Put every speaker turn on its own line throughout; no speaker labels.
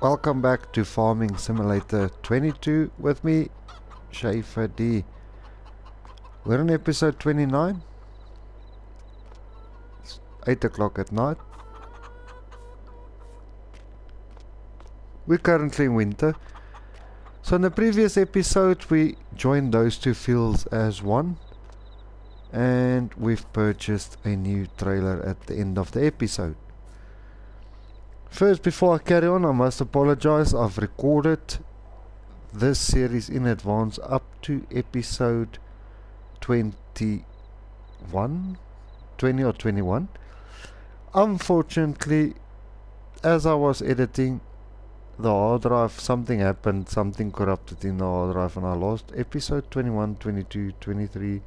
Welcome back to Farming Simulator 22 with me, Schaefer D. We're on episode 29. It's 8 o'clock at night. We're currently in winter. So in the previous episode we joined those two fields as one. And we've purchased a new trailer at the end of the episode. First, before I carry on, I must apologize. I've recorded this series in advance up to episode 20 or 21. Unfortunately, as I was editing the hard drive, something happened, something corrupted in the hard drive, and I lost episode 21, 22, 23.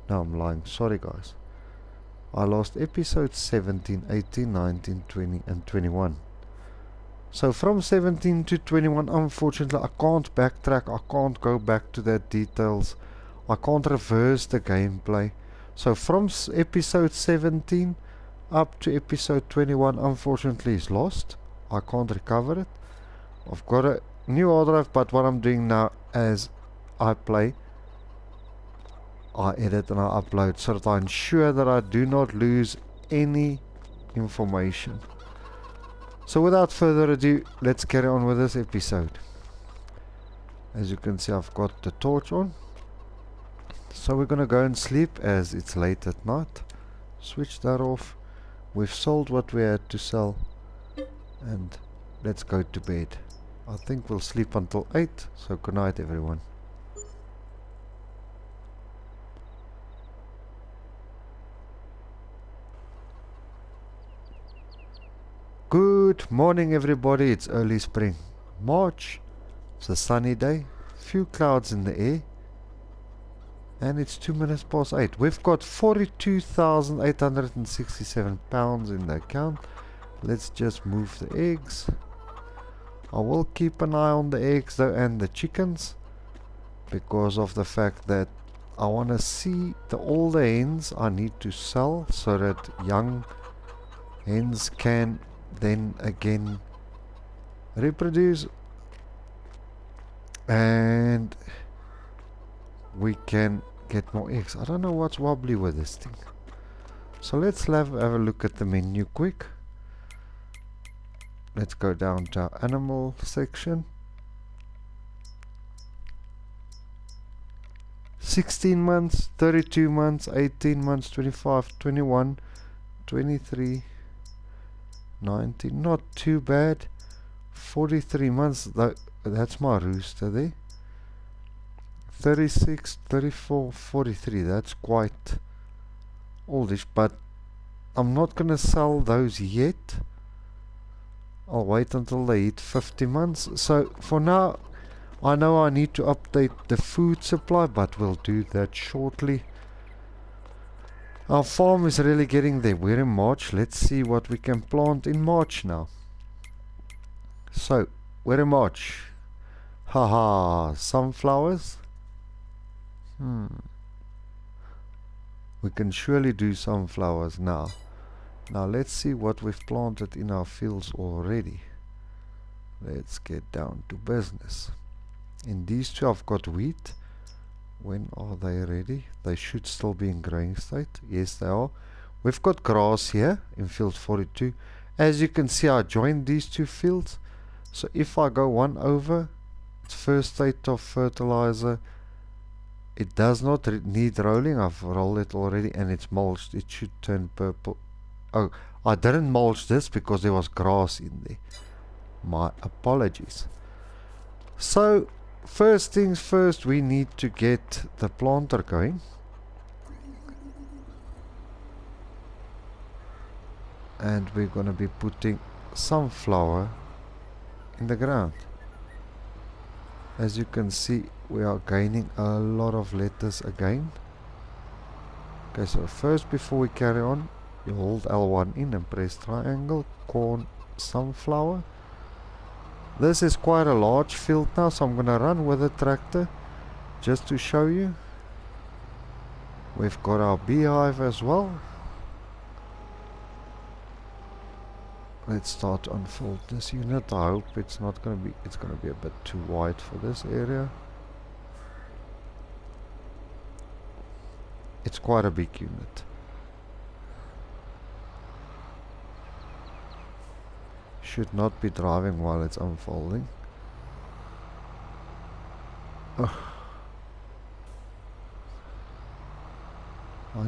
No, I'm lying. Sorry, guys. I lost episodes 17, 18, 19, 20 and 21. So from 17 to 21, unfortunately, I can't backtrack. I can't go back to that details. I can't reverse the gameplay. So from episode 17 up to episode 21, unfortunately, is lost. I can't recover it. I've got a new hard drive, but what I'm doing now as I play, I edit and I upload so that I ensure that I do not lose any information. So without further ado, let's carry on with this episode. As you can see, I've got the torch on. So we're gonna go and sleep as it's late at night. Switch that off. We've sold what we had to sell. And let's go to bed. I think we'll sleep until 8. So good night, everyone. Good morning, everybody. It's early spring, March. It's a sunny day, few clouds in the air, and it's 2 minutes past 8. We've got 42,867 pounds in the account. Let's just move the eggs. I will keep an eye on the eggs though and the chickens, because of the fact that I want to see all the hens I need to sell so that young hens can then again reproduce and we can get more eggs. I don't know what's wobbly with this thing. So let's have a look at the menu quick. Let's go down to our animal section. 16 months, 32 months, 18 months, 25, 21, 23, 19, not too bad. 43 months, that's my rooster there. 36, 34, 43, that's quite oldish, but I'm not gonna sell those yet. I'll wait until they hit 50 months. So for now, I know I need to update the food supply, but we'll do that shortly. Our farm is really getting there. We're in March. Let's see what we can plant in March now. So, we're in March. Haha, sunflowers. We can surely do sunflowers now. Now let's see what we've planted in our fields already. Let's get down to business. In these two I've got wheat. When are they ready? They should still be in growing state. Yes, they are. We've got grass here in field 42. As you can see, I joined these two fields. So if I go one over, it's first state of fertilizer. It does not need rolling. I've rolled it already and it's mulched. It should turn purple. Oh, I didn't mulch this because there was grass in there. My apologies. So first things first, we need to get the planter going. And we're going to be putting sunflower in the ground. As you can see, we are gaining a lot of letters again. Okay, so first, before we carry on, you hold L1 in and press triangle, corn, sunflower. This is quite a large field now, so I'm going to run with the tractor just to show you. We've got our beehive as well. Let's start to unfold this unit. I hope it's not gonna be, it's gonna be a bit too wide for this area. It's quite a big unit. Should not be driving while it's unfolding. I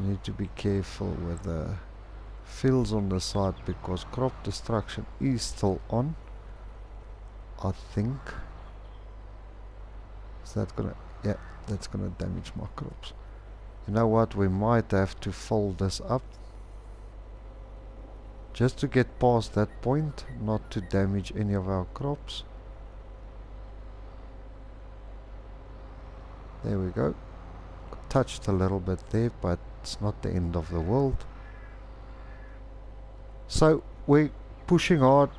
need to be careful with the fields on the side because crop destruction is still on. I think. Is that gonna, yeah, that's gonna damage my crops. You know what, we might have to fold this up just to get past that point, not to damage any of our crops. There we go. Touched a little bit there, but it's not the end of the world. So we're pushing hard.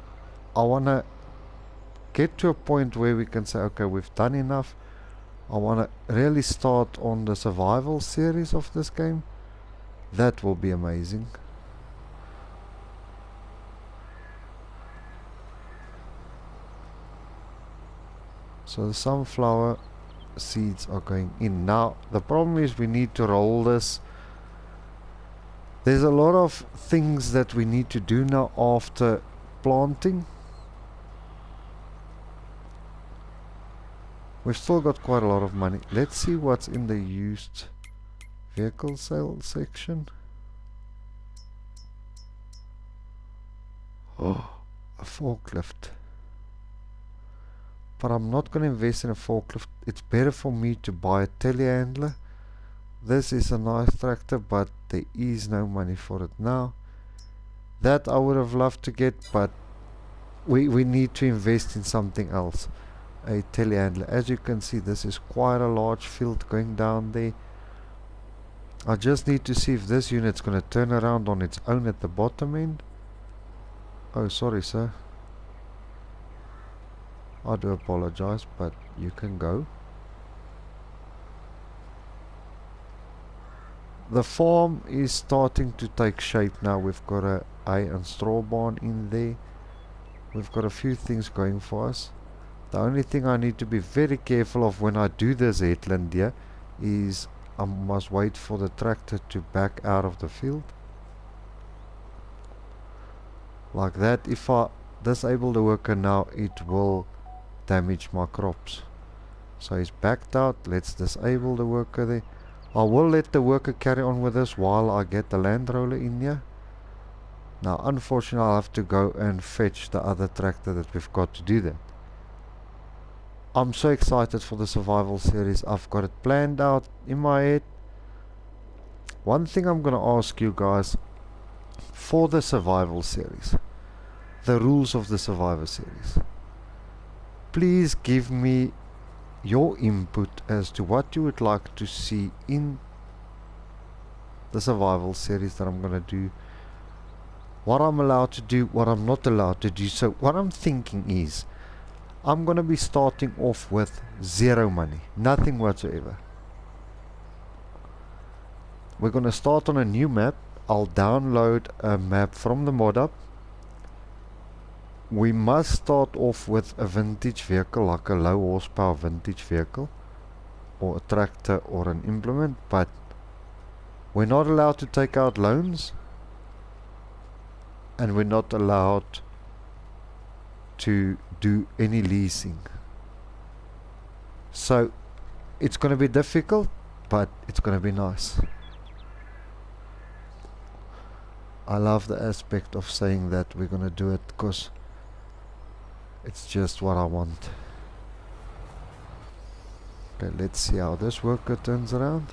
I want to get to a point where we can say, okay, we've done enough. I want to really start on the survival series of this game. That will be amazing. So the sunflower seeds are going in. Now the problem is we need to roll this. There's a lot of things that we need to do now after planting. We've still got quite a lot of money. Let's see what's in the used vehicle sale section. Oh, a forklift. But I'm not going to invest in a forklift. It's better for me to buy a telehandler. This is a nice tractor, but there is no money for it now. That I would have loved to get, but we need to invest in something else. A telehandler. As you can see, this is quite a large field going down there. I just need to see if this unit's going to turn around on its own at the bottom end. Oh, sorry, sir. I do apologize, but you can go. The farm is starting to take shape now. We've got a hay and straw barn in there. We've got a few things going for us. The only thing I need to be very careful of when I do this headland here is I must wait for the tractor to back out of the field. Like that. If I disable the worker now, it will damage my crops. So he's backed out. Let's disable the worker there. I will let the worker carry on with this while I get the land roller in here. Now unfortunately I'll have to go and fetch the other tractor that we've got to do that. I'm so excited for the survival series. I've got it planned out in my head. One thing I'm going to ask you guys for the survival series, the rules of the survivor series. Please give me your input as to what you would like to see in the survival series that I'm going to do. What I'm allowed to do, what I'm not allowed to do. So what I'm thinking is, I'm going to be starting off with zero money, nothing whatsoever. We're going to start on a new map. I'll download a map from the mod up. We must start off with a vintage vehicle, like a low horsepower vintage vehicle, or a tractor or an implement, but we're not allowed to take out loans, and we're not allowed to do any leasing. So it's going to be difficult, but it's going to be nice. I love the aspect of saying that we're going to do it, because it's just what I want. Okay, let's see how this worker turns around.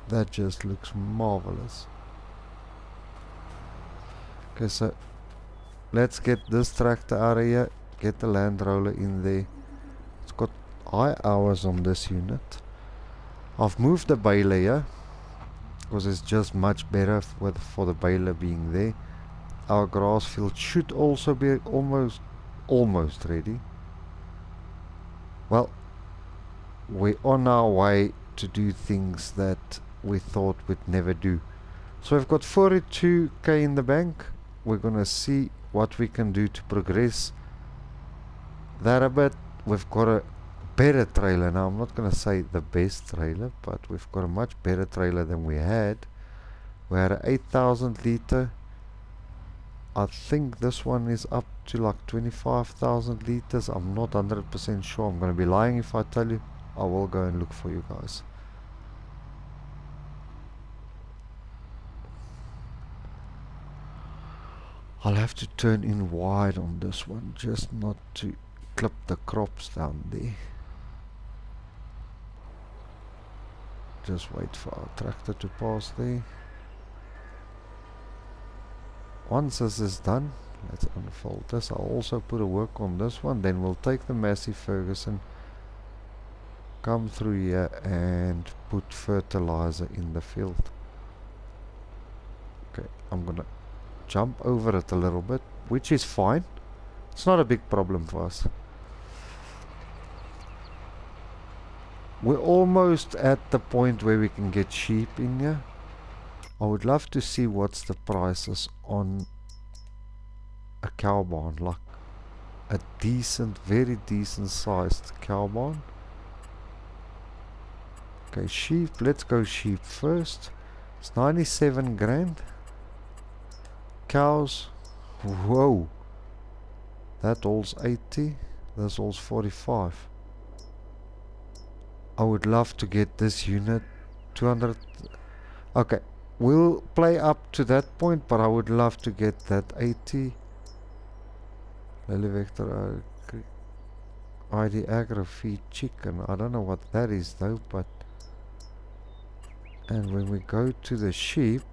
That just looks marvelous. Okay, so let's get this tractor out of here. Get the land roller in there. It's got high hours on this unit. I've moved the baler here because it's just much better for the baler being there. Our grass field should also be almost ready. Well, we're on our way to do things that we thought we'd never do. So we've got 42k in the bank. We're gonna see what we can do to progress that a bit. We've got a better trailer now. I'm not gonna say the best trailer, but we've got a much better trailer than we had. We had a 8,000 liter. I think this one is up to like 25,000 liters. I'm not 100% sure. I'm gonna be lying if I tell you. I will go and look for you guys. I'll have to turn in wide on this one, just not to clip the crops down there. Just wait for our tractor to pass there. Once this is done, let's unfold this. I'll also put a work on this one. Then we'll take the Massey Ferguson, come through here and put fertilizer in the field. Okay, I'm gonna jump over it a little bit, which is fine. It's not a big problem for us. We're almost at the point where we can get sheep in here. I would love to see what's the prices on a cow barn, like a decent, very decent sized cow barn. Okay, sheep, let's go sheep first. It's 97 grand. Cows, whoa, that all's 80, this all's 45. I would love to get this unit 200. Okay, we'll play up to that point, but I would love to get that 80. Lily Vector ID Agro Feed Chicken. I don't know what that is though, but and when we go to the sheep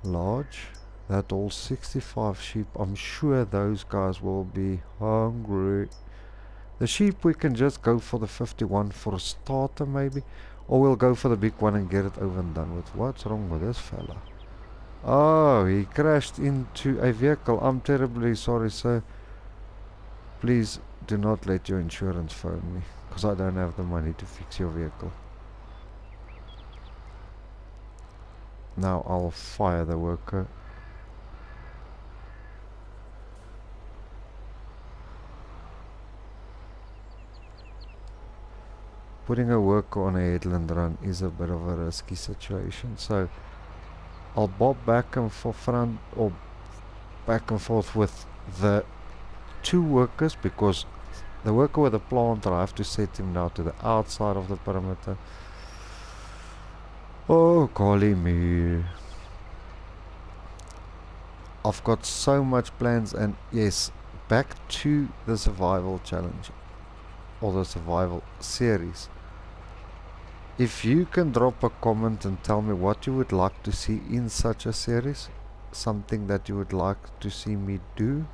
large, that all 65 sheep, I'm sure those guys will be hungry. The sheep we can just go for the 51 for a starter maybe, or we'll go for the big one and get it over and done with. What's wrong with this fella? Oh, he crashed into a vehicle. I'm terribly sorry, sir. Please do not let your insurance phone me, because I don't have the money to fix your vehicle. Now I'll fire the worker. Putting a worker on a headland run is a bit of a risky situation, so I'll bob back and forth with the two workers, because the worker with the planter, I have to set him now to the outside of the perimeter. Oh, golly me. I've got so much plans, and yes, back to the survival challenge, or the survival series. If you can drop a comment and tell me what you would like to see in such a series, something that you would like to see me do,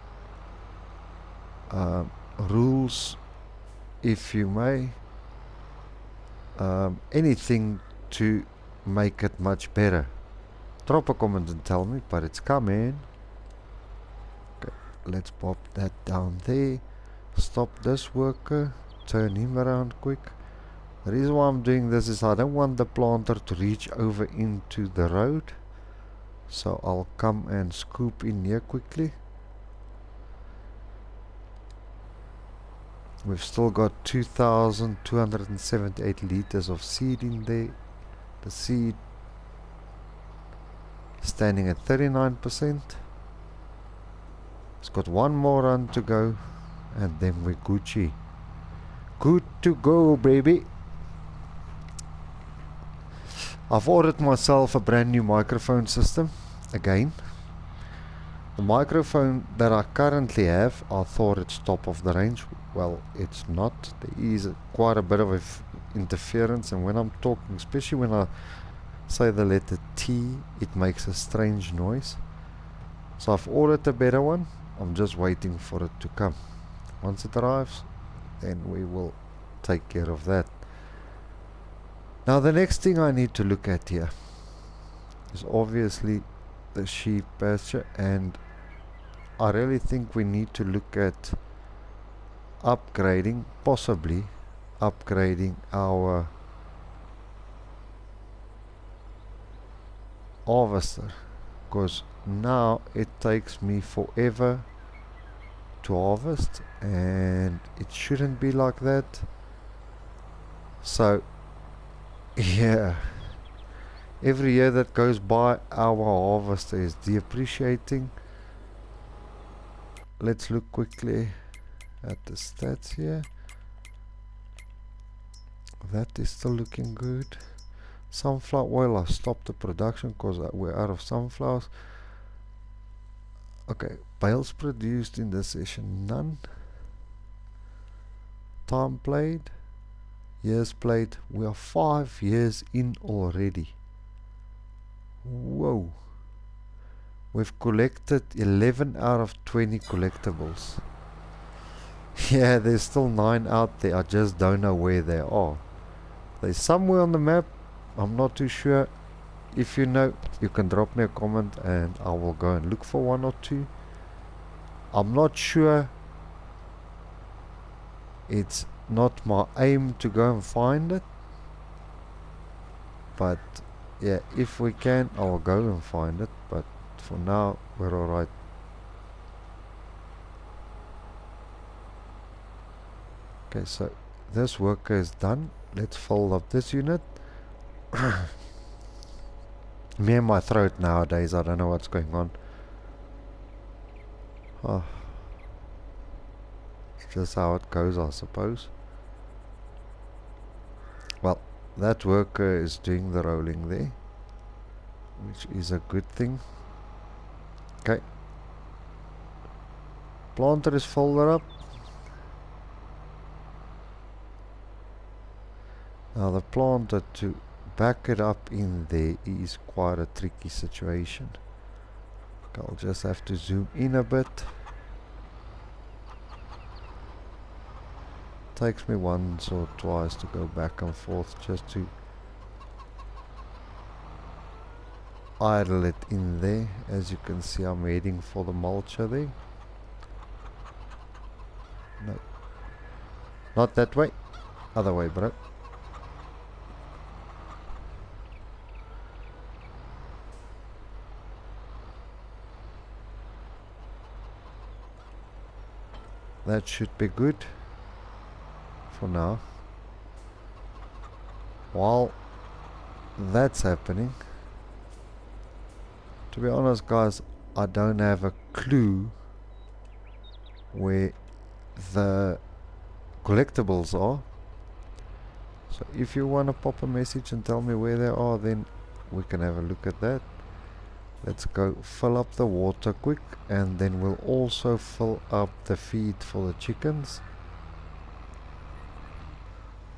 rules if you may, anything to make it much better, drop a comment and tell me, but it's coming. Okay, let's pop that down there, stop this worker, turn him around quick. The reason why I'm doing this is I don't want the planter to reach over into the road, so I'll come and scoop in here quickly. We've still got 2,278 liters of seed in there. The seed standing at 39%. It's got one more run to go, and then we're Gucci. Good to go, baby. I've ordered myself a brand new microphone system again. The microphone that I currently have, I thought it's top of the range. Well, it's not. There is quite a bit of interference, and when I'm talking, especially when I say the letter T, it makes a strange noise. So I've ordered a better one. I'm just waiting for it to come. Once it arrives, then we will take care of that. Now the next thing I need to look at here is obviously the sheep pasture, and I really think we need to look at upgrading, possibly upgrading our harvester, because now it takes me forever to harvest and it shouldn't be like that. So yeah, every year that goes by our harvester is depreciating. Let's look quickly at the stats here. That is still looking good. Sunflower oil, I stopped the production because we're out of sunflowers. Okay, bales produced in this session, none. Time played, years played, we are 5 years in already. Whoa. We've collected 11 out of 20 collectibles. Yeah, there's still 9 out there, I just don't know where they are. They're somewhere on the map, I'm not too sure. If you know, you can drop me a comment and I will go and look for 1 or 2. I'm not sure. It's not my aim to go and find it. But yeah, if we can, I'll go and find it. But for now, we're alright. Okay, so this worker is done. Let's fold up this unit. Me and my throat nowadays, I don't know what's going on. Oh. It's just how it goes, I suppose. Well, that worker is doing the rolling there, which is a good thing. Okay. Planter is folded up. Now the planter, to back it up in there is quite a tricky situation. Okay, I'll just have to zoom in a bit. Takes me once or twice to go back and forth just to idle it in there. As you can see, I'm heading for the mulcher there. No, not that way, other way, bro. That should be good for now. While that's happening, to be honest guys, I don't have a clue where the collectibles are. So if you want to pop a message and tell me where they are, then we can have a look at that. Let's go fill up the water quick, and then we'll also fill up the feed for the chickens.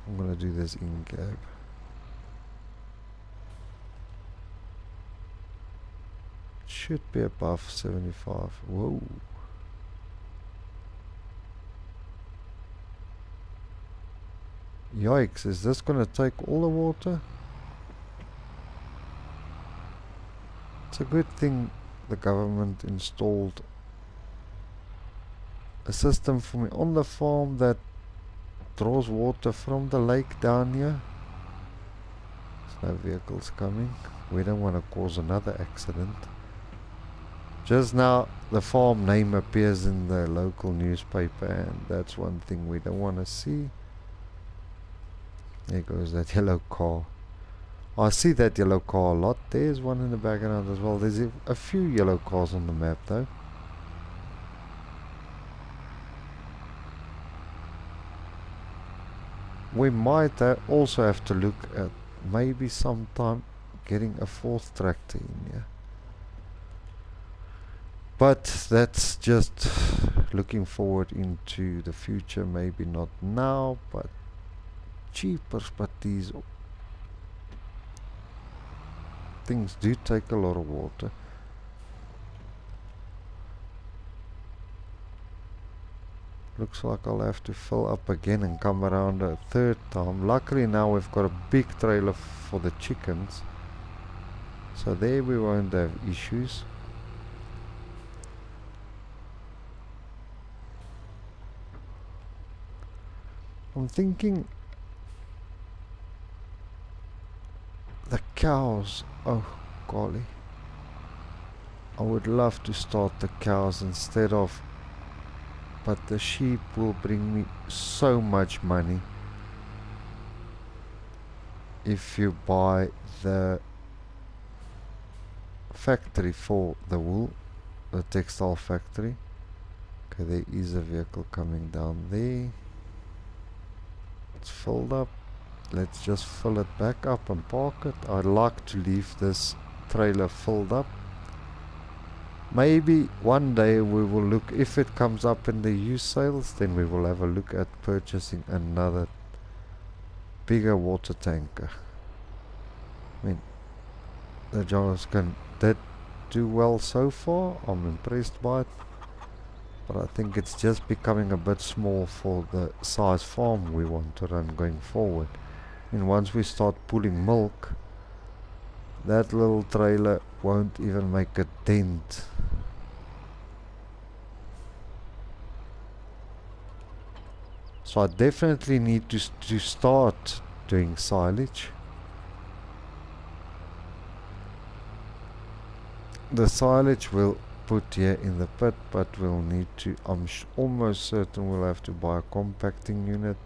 I'm gonna do this in cab. Should be above 75. Whoa. Yikes, is this gonna take all the water? It's a good thing the government installed a system for me on the farm that draws water from the lake down here. There's no vehicles coming. We don't want to cause another accident. Just now the farm name appears in the local newspaper, and that's one thing we don't want to see. There goes that yellow car. I see that yellow car a lot. There's one in the background as well. There's a few yellow cars on the map though. We might also have to look at maybe sometime getting a 4th tractor in here. But that's just looking forward into the future. Maybe not now, but cheapers. But these things do take a lot of water. Looks like I'll have to fill up again and come around a 3rd time. Luckily now we've got a big trailer for the chickens, So there we won't have issues. I'm thinking the cows, oh golly, I would love to start the cows instead of, but the sheep will bring me so much money if you buy the factory for the wool, the textile factory. Okay, there is a vehicle coming down there. It's filled up. Let's just fill it back up and park it. I'd like to leave this trailer filled up. Maybe one day we will look, if it comes up in the used sales, then we will have a look at purchasing another bigger water tanker. I mean, the Jonathan did do well so far. I'm impressed by it, but I think it's just becoming a bit small for the size farm we want to run going forward. And once we start pulling milk, that little trailer won't even make a dent. So I definitely need to start doing silage. The silage we'll put here in the pit, but we'll need to, I'm almost certain we'll have to buy a compacting unit,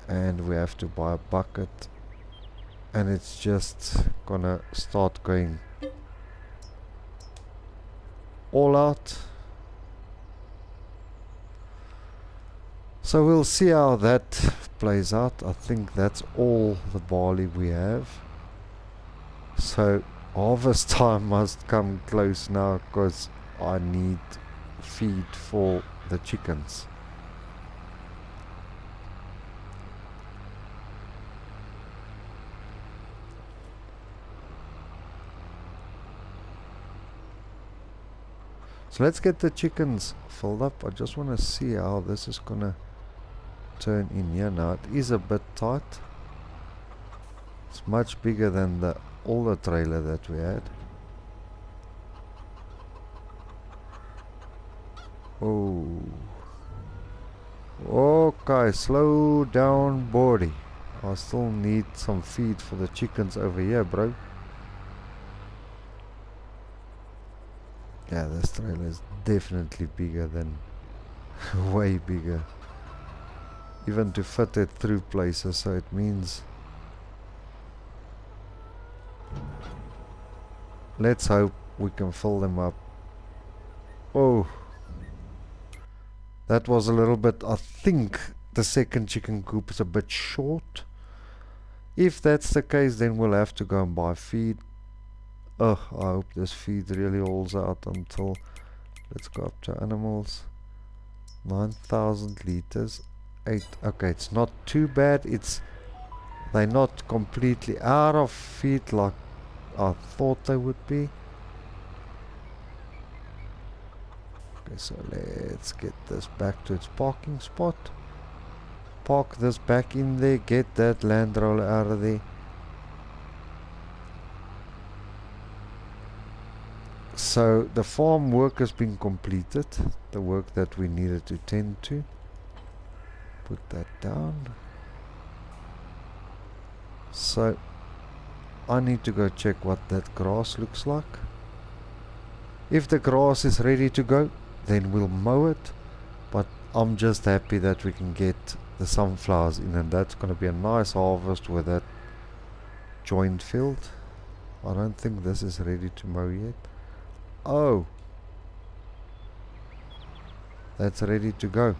and we have to buy a bucket, and it's just gonna start going all out. So we'll see how that plays out. I think that's all the barley we have. So harvest time must come close now, because I need feed for the chickens. So let's get the chickens filled up. I just want to see how this is gonna turn in here. Now it is a bit tight. It's much bigger than the older trailer that we had. Oh, okay, slow down, body. I still need some feed for the chickens over here, bro. Yeah, this trailer is definitely bigger than way bigger, even to fit it through places. So it means, let's hope we can fill them up. Oh, that was a little bit, I think the second chicken coop is a bit short. If that's the case, then we'll have to go and buy feed. Oh, I hope this feed really holds out until, let's go up to animals. 9,000 liters, 8, okay, it's not too bad. They're not completely out of feed like I thought they would be. Okay, so let's get this back to its parking spot. Park this back in there, get that land roller out of there. So the farm work has been completed, the work that we needed to tend to. Put that down. So I need to go check what that grass looks like. If the grass is ready to go, then we'll mow it, but I'm just happy that we can get the sunflowers in, and that's going to be a nice harvest with that joint field. I don't think this is ready to mow yet. Oh, that's ready to go.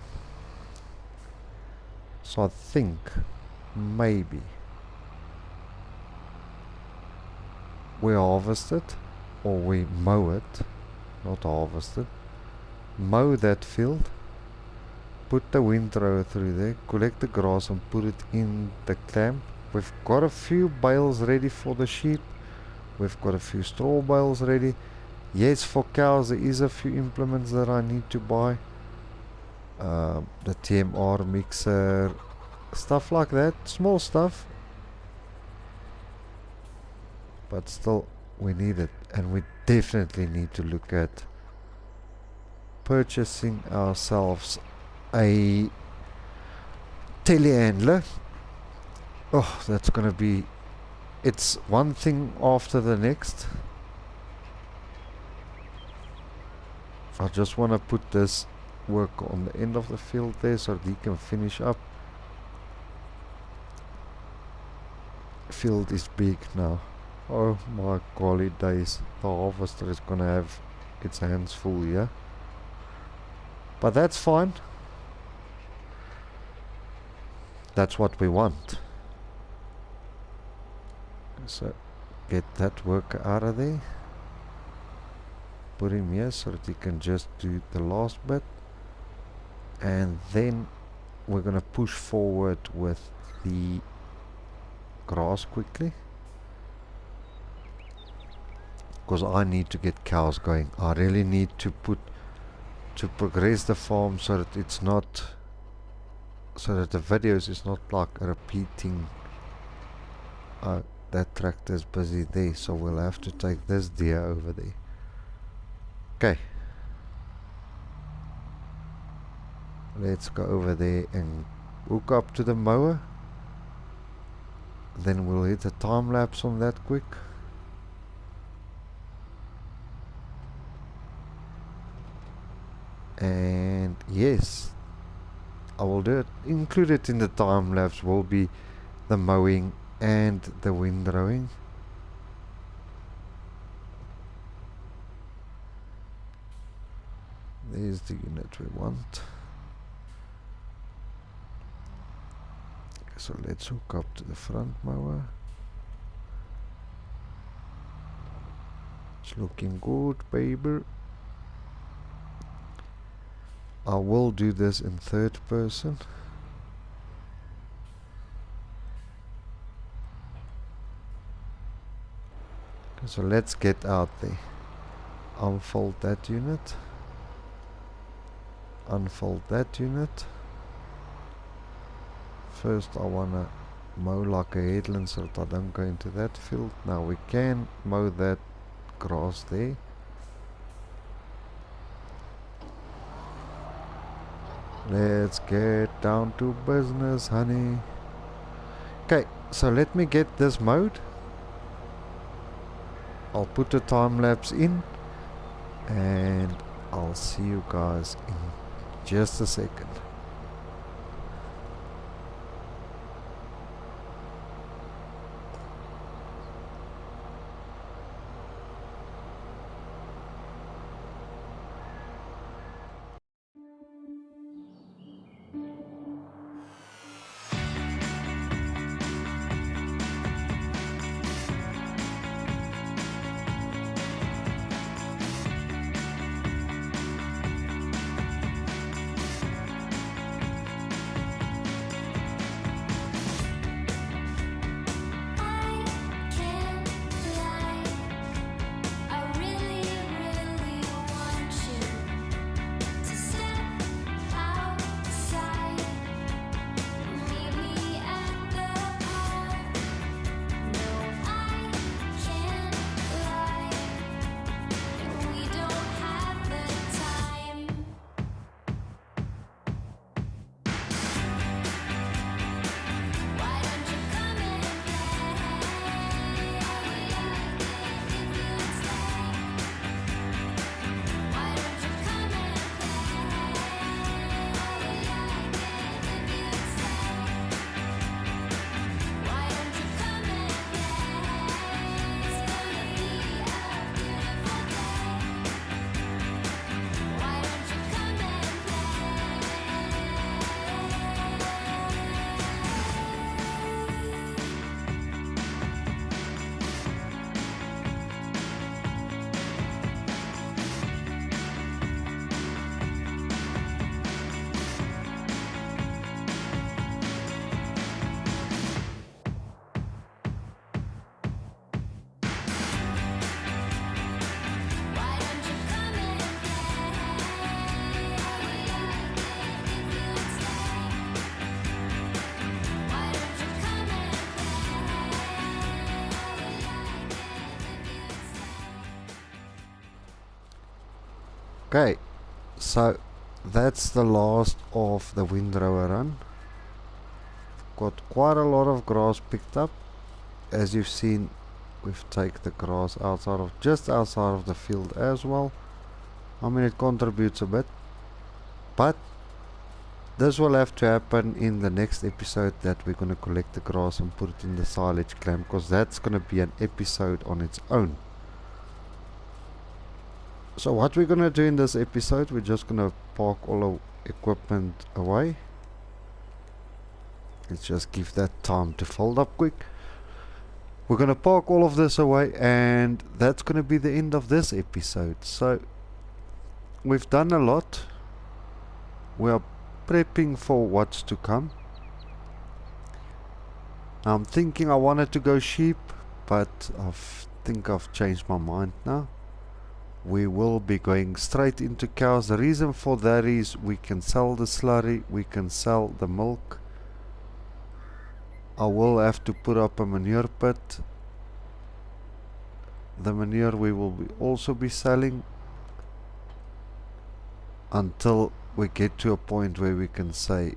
So I think maybe we harvest it, or we mow it, not harvest it, mow that field, put the windrower through there, collect the grass and put it in the clamp. We've got a few bales ready for the sheep, we've got a few straw bales ready. Yes, for cows there is a few implements that I need to buy, the TMR mixer, stuff like that, small stuff. but still we need it, and we definitely need to look at purchasing ourselves a telehandler. Oh, that's gonna be, it's one thing after the next. I just want to put this work on the end of the field there so that he can finish up. Field is big now. Oh my golly days, the harvester is gonna have its hands full here, but that's fine. That's what we want. So get that worker out of there, put him here so that he can just do the last bit, and then we're gonna push forward with the grass quickly, because I need to get cows going. I really need to progress the farm so that it's not, so that the videos is not like repeating. That tractor's busy there, so we'll have to take this deer over there. Okay, let's go over there and hook up to the mower. Then we'll hit a time lapse on that quick. And yes, I will do it. Included in the time lapse will be the mowing and the windrowing. There's the unit we want. So let's hook up to the front mower. It's looking good, baby. I will do this in third person. Okay, so let's get out there. Unfold that unit. Unfold that unit. First I wanna mow like a headland so that I don't go into that field. Now we can mow that grass there. Let's get down to business, honey. Okay, so let me get this mowed. I'll put a time lapse in and I'll see you guys in just a second. Okay, so that's the last of the windrower run. Got quite a lot of grass picked up. As you've seen, we've taken the grass just outside of the field as well. I mean, it contributes a bit, but this will have to happen in the next episode, that we're going to collect the grass and put it in the silage clamp, because that's going to be an episode on its own. So what we're going to do in this episode, we're just going to park all our equipment away. Let's just give that time to fold up quick. We're going to park all of this away, and that's going to be the end of this episode. So we've done a lot. We are prepping for what's to come. I'm thinking I wanted to go sheep, but I think I've changed my mind now. We will be going straight into cows. The reason for that is we can sell the slurry, we can sell the milk. I will have to put up a manure pit. The manure we will also be selling until we get to a point where we can say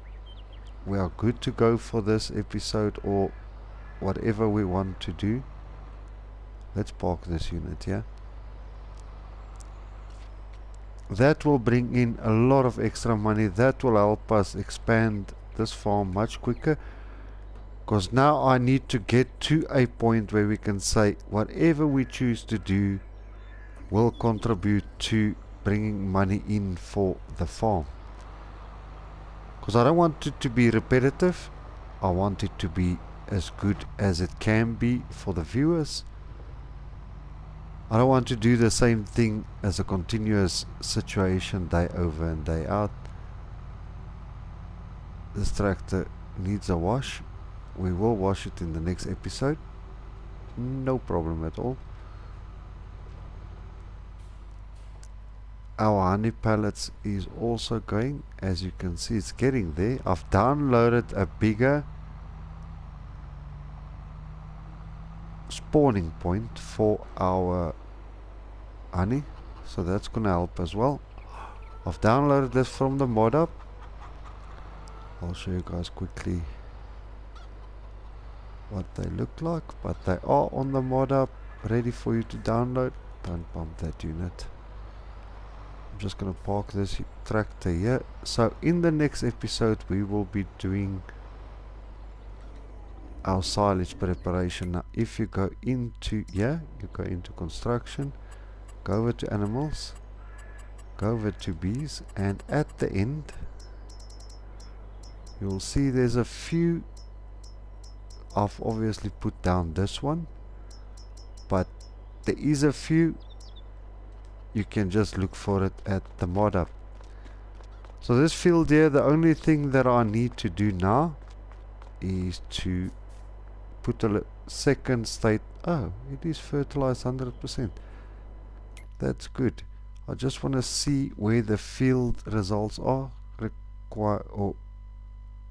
we are good to go for this episode, or whatever we want to do. Let's park this unit here. That will bring in a lot of extra money. That will help us expand this farm much quicker, because now I need to get to a point where we can say whatever we choose to do will contribute to bringing money in for the farm. Because I don't want it to be repetitive. I want it to be as good as it can be for the viewers. I don't want to do the same thing as a continuous situation day over and day out. This tractor needs a wash. We will wash it in the next episode. No problem at all. Our honey pallets is also going. As you can see, it's getting there. I've downloaded a bigger spawning point for our honey, so that's gonna help as well. I've downloaded this from the mod up. I'll show you guys quickly what they look like, but they are on the mod up, ready for you to download. Don't pump that unit. I'm just gonna park this tractor here. So in the next episode we will be doing our silage preparation. Now if you go into here, you go into construction, go over to animals, go over to bees, and at the end you'll see there's a few. I've obviously put down this one, but there is a few. You can just look for it at the mod up. So this field here, the only thing that I need to do now is to put a second state. Oh, it is fertilized 100%. That's good. I just want to see where the field results are required, or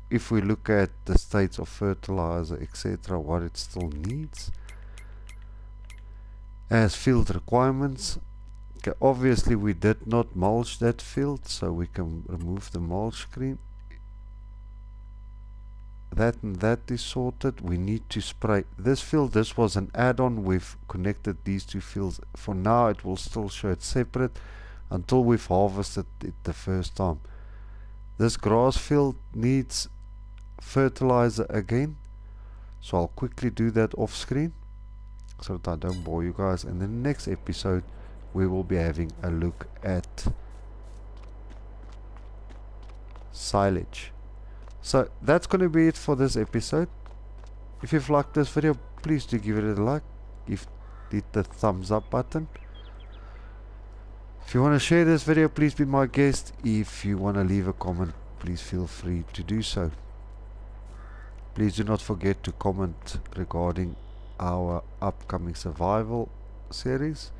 if we look at the states of fertilizer, etc., what it still needs as field requirements. Okay, obviously we did not mulch that field, so we can remove the mulch screen. That and that is sorted. We need to spray this field. This was an add-on. We've connected these two fields. For now it will still show it separate until we've harvested it the first time. This grass field needs fertilizer again, so I'll quickly do that off screen so that I don't bore you guys. And in the next episode we will be having a look at silage. So that's going to be it for this episode. If you've liked this video, please do give it a like. Hit the thumbs up button. If you want to share this video, please be my guest. If you want to leave a comment, please feel free to do so. Please do not forget to comment regarding our upcoming survival series.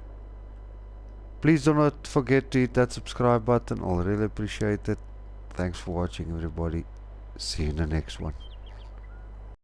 Please do not forget to hit that subscribe button. I'll really appreciate it. Thanks for watching, everybody. See you in the next one.